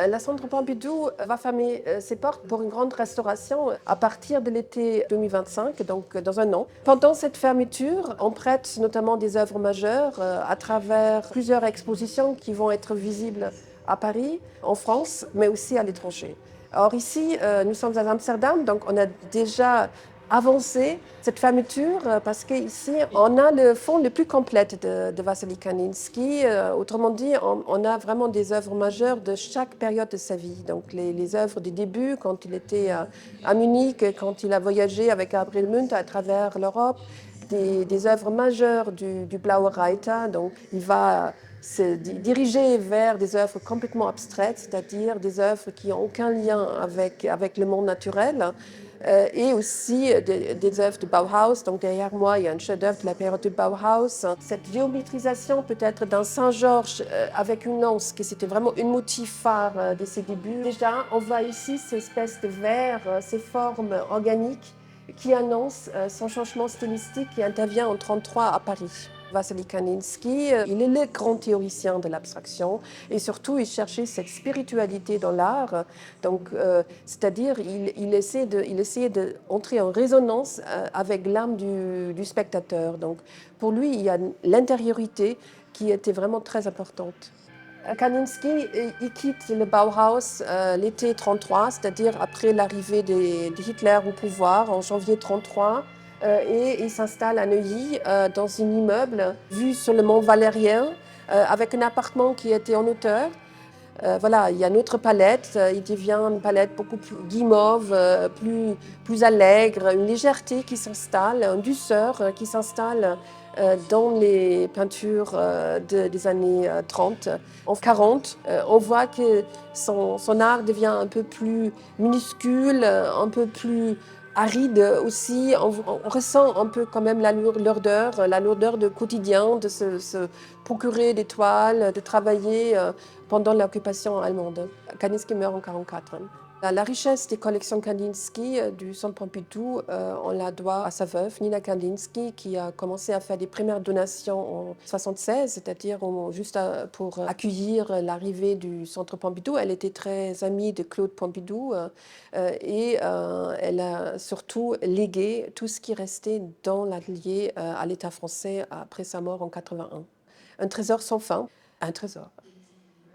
La Centre Pompidou va fermer ses portes pour une grande restauration à partir de l'été 2025, donc dans un an. Pendant cette fermeture, on prête notamment des œuvres majeures à travers plusieurs expositions qui vont être visibles à Paris, en France, mais aussi à l'étranger. Or ici, nous sommes à Amsterdam, donc on a déjà avancé cette fermeture parce qu'ici, on a le fond le plus complet de Wassily Kandinsky. Autrement dit, on a vraiment des œuvres majeures de chaque période de sa vie. Donc les œuvres du début, quand il était à Munich, quand il a voyagé avec Gabriel Mundt à travers l'Europe, des œuvres majeures du Blauer Reiter. Donc il va se diriger vers des œuvres complètement abstraites, c'est-à-dire des œuvres qui n'ont aucun lien avec le monde naturel, et aussi des œuvres du Bauhaus. Donc derrière moi, il y a un chef-d'œuvre de la période du Bauhaus. Cette géométrisation peut-être d'un Saint-Georges avec une lance, qui c'était vraiment un motif phare de ses débuts. Déjà, on voit ici ces espèces de vers, ces formes organiques qui annoncent son changement stylistique qui intervient en 1933 à Paris. Wassily Kandinsky, il est le grand théoricien de l'abstraction et surtout il cherchait cette spiritualité dans l'art. Donc, c'est-à-dire il essayait d'entrer en résonance avec l'âme du spectateur. Donc, pour lui, il y a l'intériorité qui était vraiment très importante. Kandinsky, il quitte le Bauhaus l'été 1933, c'est-à-dire après l'arrivée de Hitler au pouvoir en janvier 1933. Et il s'installe à Neuilly dans un immeuble vu sur le mont Valérien avec un appartement qui était en hauteur. Voilà, il y a une autre palette, il devient une palette beaucoup plus guimauve, plus allègre, une légèreté qui s'installe, une douceur qui s'installe dans les peintures des années 30. En 40, on voit que son art devient un peu plus minuscule, un peu plus aride aussi. On ressent un peu quand même la lourdeur du quotidien, de se procurer des toiles, de travailler pendant l'occupation allemande. Kandinsky meurt en 1944. La richesse des collections Kandinsky du Centre Pompidou, on la doit à sa veuve, Nina Kandinsky, qui a commencé à faire des premières donations en 1976, c'est-à-dire juste pour accueillir l'arrivée du Centre Pompidou. Elle était très amie de Claude Pompidou et elle a surtout légué tout ce qui restait dans l'atelier à l'État français après sa mort en 1981. Un trésor sans fin, un trésor.